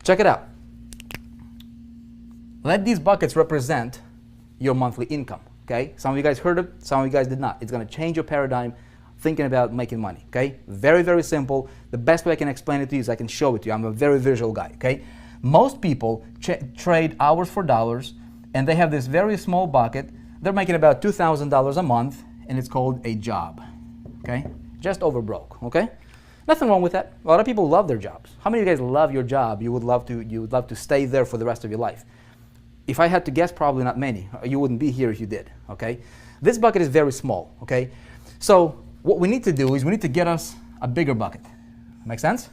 check it out. Let these buckets represent your monthly income, okay? Some of you guys heard it, some of you guys did not. It's gonna change your paradigm thinking about making money, okay? Very, very simple. The best way I can explain it to you is I can show it to you. I'm a very visual guy, okay? Most people trade hours for dollars, and they have this very small bucket. They're making about $2,000 a month, and it's called a job, okay? Just over broke, okay? Nothing wrong with that. A lot of people love their jobs. How many of you guys love your job? You would love to stay there for the rest of your life. If I had to guess, probably not many. You wouldn't be here if you did, okay? This bucket is very small, okay? So what we need to do is we need to get us a bigger bucket. Make sense?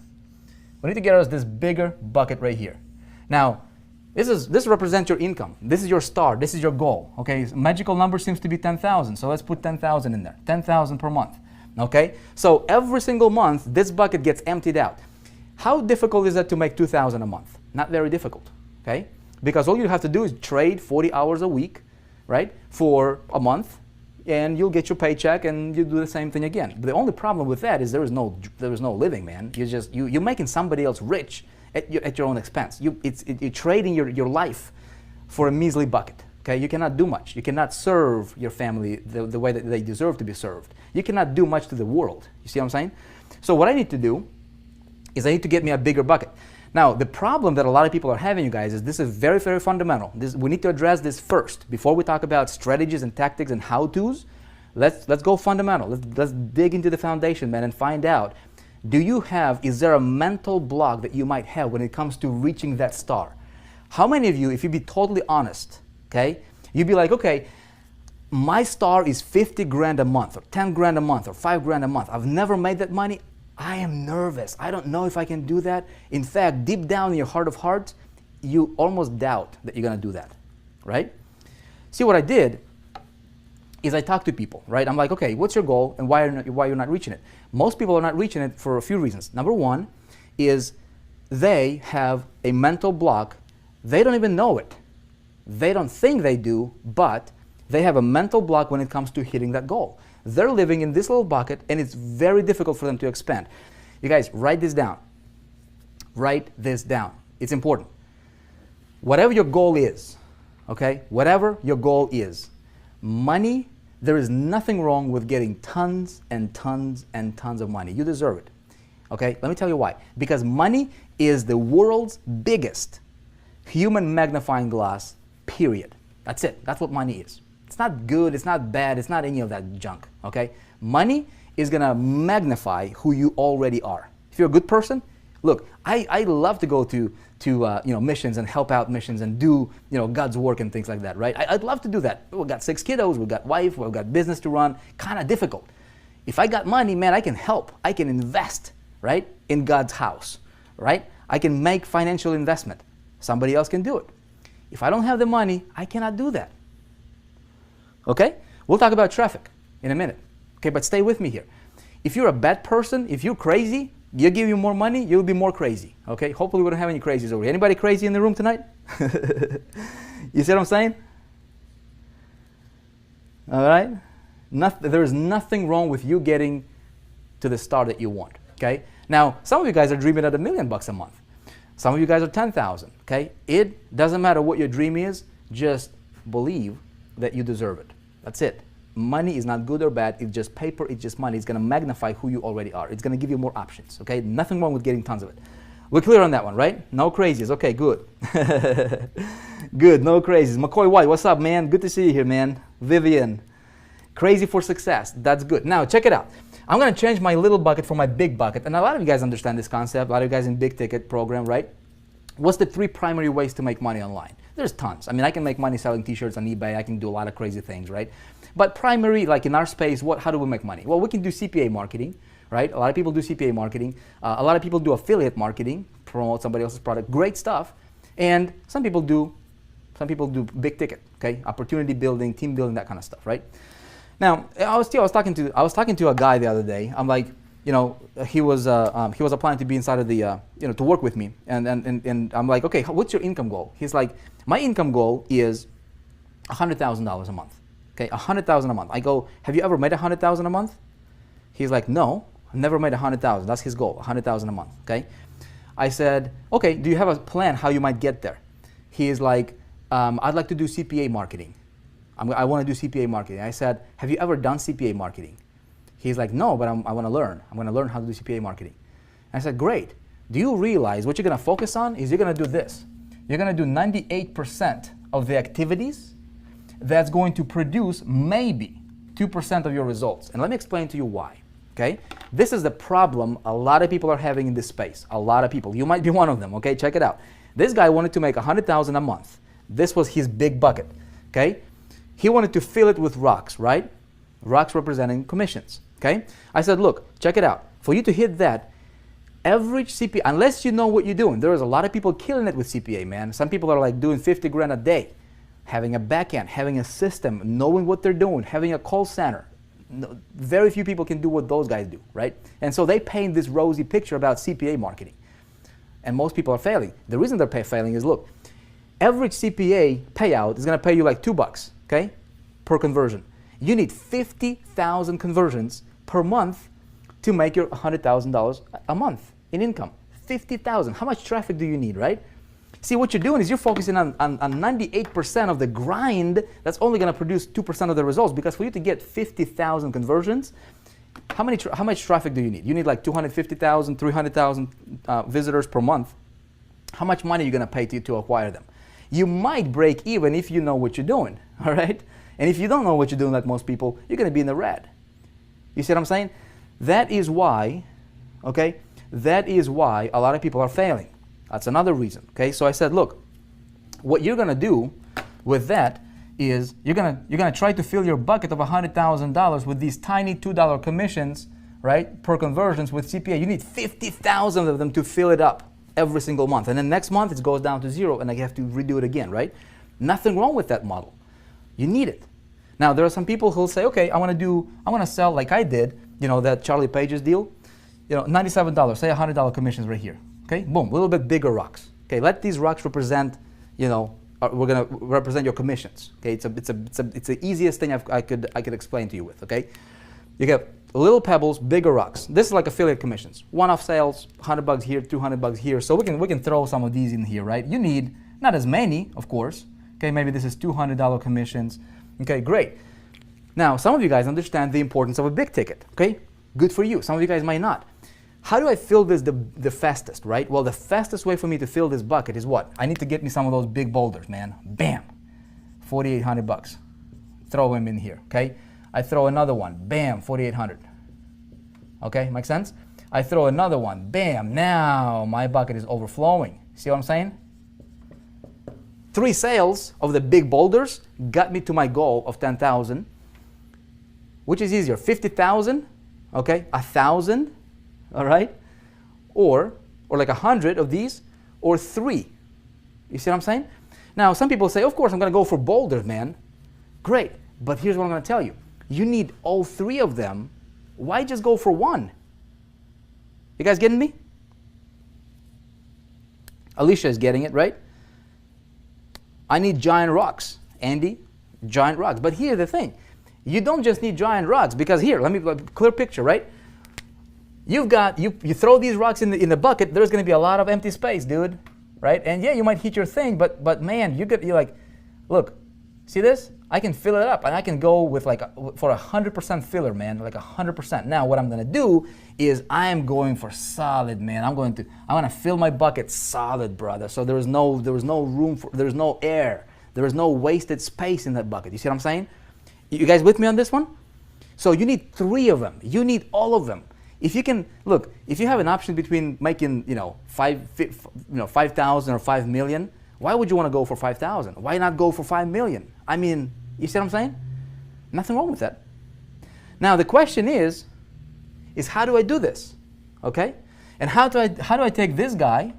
We need to get us this bigger bucket right here. Now, this represents your income. This is your star. This is your goal, okay? Magical number seems to be 10,000, so let's put 10,000 in there. 10,000 per month, okay? So every single month, this bucket gets emptied out. How difficult is that to make 2,000 a month? Not very difficult, okay? Because all you have to do is trade 40 hours a week, right, for a month, and you'll get your paycheck, and you do the same thing again. But the only problem with that is there is no living, man. You're making somebody else rich at your own expense. You're trading your life for a measly bucket. Okay, you cannot do much. You cannot serve your family the way that they deserve to be served. You cannot do much to the world. You see what I'm saying? So what I need to do is I need to get me a bigger bucket. Now, the problem that a lot of people are having, you guys, is this is very, very fundamental. We need to address this first. Before we talk about strategies and tactics and how-tos, let's go fundamental. Let's dig into the foundation, man, and find out, is there a mental block that you might have when it comes to reaching that star? How many of you, if you be totally honest, okay, you'd be like, okay, my star is 50 grand a month, or 10 grand a month, or 5 grand a month. I've never made that money. I am nervous. I don't know if I can do that. In fact, deep down in your heart of hearts, you almost doubt that you're going to do that, right? See, what I did is I talked to people, right? I'm like, okay, what's your goal and why you're not reaching it? Most people are not reaching it for a few reasons. Number one is they have a mental block. They don't even know it. They don't think they do, but they have a mental block when it comes to hitting that goal. They're living in this little bucket, and it's very difficult for them to expand. You guys, write this down. Write this down. It's important. Whatever your goal is, okay? Whatever your goal is, money, there is nothing wrong with getting tons and tons and tons of money. You deserve it, okay? Let me tell you why. Because money is the world's biggest human magnifying glass, period. That's it. That's what money is. It's not good, it's not bad, it's not any of that junk, okay? Money is gonna magnify who you already are. If you're a good person, look, I love to go to missions and help out missions and do God's work and things like that, right? I'd love to do that. We've got 6 kiddos, we've got wife, we've got business to run, kind of difficult. If I got money, man, I can help, I can invest, right, in God's house, right? I can make financial investment. Somebody else can do it. If I don't have the money, I cannot do that. Okay? We'll talk about traffic in a minute. Okay, but stay with me here. If you're a bad person, if you're crazy, you give you more money, you'll be more crazy. Okay? Hopefully we don't have any crazies over here. Anybody crazy in the room tonight? You see what I'm saying? All right? There is nothing wrong with you getting to the star that you want. Okay? Now, some of you guys are dreaming at $1 million a month. Some of you guys are 10,000. Okay? It doesn't matter what your dream is. Just believe that you deserve it. That's it. Money is not good or bad. It's just paper. It's just money. It's going to magnify who you already are. It's going to give you more options. Okay? Nothing wrong with getting tons of it. We're clear on that one, right? No crazies. Okay, good. Good. No crazies. McCoy White, what's up, man? Good to see you here, man. Vivian, crazy for success. That's good. Now, check it out. I'm going to change my little bucket for my big bucket. And a lot of you guys understand this concept. A lot of you guys in big ticket program, right? What's the 3 primary ways to make money online? There's tons. I mean, I can make money selling t-shirts on eBay. I can do a lot of crazy things, right? But primary, like in our space, how do we make money? Well, we can do CPA marketing, right? A lot of people do CPA marketing. A lot of people do affiliate marketing, promote somebody else's product. Great stuff. And some people do big ticket, okay? Opportunity building, team building, that kind of stuff, right? Now, I was talking to a guy the other day. I'm like, he was applying to be inside of the, to work with me. And I'm like, okay, what's your income goal? He's like, my income goal is $100,000 a month. Okay, $100,000 a month. I go, have you ever made $100,000 a month? He's like, no, I've never made $100,000. That's his goal, $100,000 a month. Okay. I said, okay, do you have a plan how you might get there? He is like, I'd like to do CPA marketing. I want to do CPA marketing. I said, have you ever done CPA marketing? He's like, no, but I want to learn. I'm going to learn how to do CPA marketing. I said, great. Do you realize what you're going to focus on is you're going to do this. You're going to do 98% of the activities that's going to produce maybe 2% of your results. And let me explain to you why. Okay? This is the problem a lot of people are having in this space. A lot of people. You might be one of them. Okay? Check it out. This guy wanted to make $100,000 a month. This was his big bucket. Okay? He wanted to fill it with rocks, right? Rocks representing commissions. Okay? I said, look, check it out. For you to hit that, average CPA, unless you know what you're doing, there is a lot of people killing it with CPA, man. Some people are like doing 50 grand a day, having a back end, having a system, knowing what they're doing, having a call center. No, very few people can do what those guys do, right? And so they paint this rosy picture about CPA marketing. And most people are failing. The reason they're failing is, look, average CPA payout is going to pay you like $2, okay, per conversion. You need 50,000 conversions per month to make your $100,000 a month in income. 50,000. How much traffic do you need, right? See, what you're doing is you're focusing on 98% of the grind that's only going to produce 2% of the results, because for you to get 50,000 conversions, how much traffic do you need? You need like 250,000, 300,000 visitors per month. How much money are you going to pay to acquire them? You might break even if you know what you're doing, all right? And if you don't know what you're doing, like most people, you're going to be in the red. You see what I'm saying? That is why, okay, that is why a lot of people are failing. That's another reason, okay? So I said, look, what you're going to do with that is you're gonna try to fill your bucket of $100,000 with these tiny $2 commissions, right, per conversions with CPA. You need 50,000 of them to fill it up every single month. And then next month it goes down to zero and I have to redo it again, right? Nothing wrong with that model. You need it. Now, there are some people who'll say, okay, I want to sell like I did, you know, that Charlie Page's deal, you know, $97, say $100 commissions right here. Okay, boom, a little bit bigger rocks. Okay, let these rocks represent, you know, we're gonna represent your commissions. Okay, it's the easiest thing I could explain to you with. Okay, you get little pebbles, bigger rocks. This is like affiliate commissions. One-off sales, $100 here, $200 here. So we can throw some of these in here, right? You need not as many, of course. Okay, maybe this is $200 commissions. Okay, great. Now, some of you guys understand the importance of a big ticket. Okay, good for you. Some of you guys might not. How do I fill this the fastest, right? Well, the fastest way for me to fill this bucket is what? I need to get me some of those big boulders, man. Bam, $4,800. Throw them in here, okay? I throw another one, bam, $4,800. Okay, make sense? I throw another one, bam, now my bucket is overflowing. See what I'm saying? 3 sales of the big boulders got me to my goal of 10,000. Which is easier, 50,000, okay, 1,000, all right, or like 100 of these, or 3. You see what I'm saying? Now, some people say, of course, I'm going to go for boulders, man. Great, but here's what I'm going to tell you. You need all 3 of them. Why just go for 1? You guys getting me? Alicia is getting it, right? I need giant rocks. Andy, giant rocks. But here's the thing. You don't just need giant rocks, because here, let me clear picture, right? You throw these rocks in the bucket, there's going to be a lot of empty space, dude, right? And yeah, you might hit your thing, but man, you're like, look, see this? I can fill it up, and I can go with for 100% filler, man, like 100%. Now, what I'm going to do is I am going for solid, man. I'm going to fill my bucket solid, brother. So there's no room for, there's no air, there is no wasted space in that bucket. You see what I'm saying? You guys with me on this one? So you need 3 of them. You need all of them. If you can, look, if you have an option between making, 5,000 or 5 million, why would you want to go for 5,000? Why not go for 5 million? I mean, you see what I'm saying? Nothing wrong with that. Now the question is how do I do this? Okay? And how do I take this guy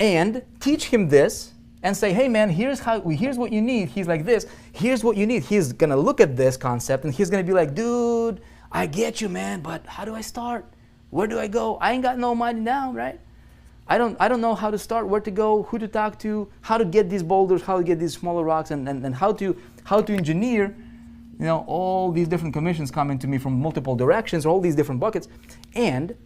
and teach him this and say, hey man, here's what you need. He's like this. Here's what you need. He's gonna look at this concept and he's gonna be like, dude, I get you, man, but how do I start? Where do I go? I ain't got no money now, right? I don't know how to start, where to go, who to talk to, how to get these boulders, how to get these smaller rocks, and how to engineer, all these different commissions coming to me from multiple directions, or all these different buckets. And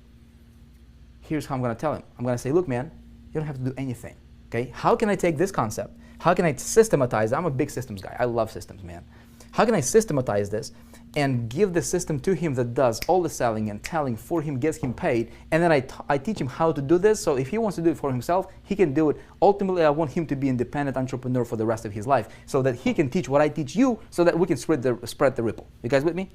here's how I'm going to tell him. I'm going to say, look, man, you don't have to do anything. Okay? How can I take this concept? How can I systematize? I'm a big systems guy. I love systems, man. How can I systematize this and give the system to him that does all the selling and telling for him, gets him paid, and then I teach him how to do this, so if he wants to do it for himself, he can do it. Ultimately, I want him to be an independent entrepreneur for the rest of his life, so that he can teach what I teach you, so that we can spread the ripple. You guys with me?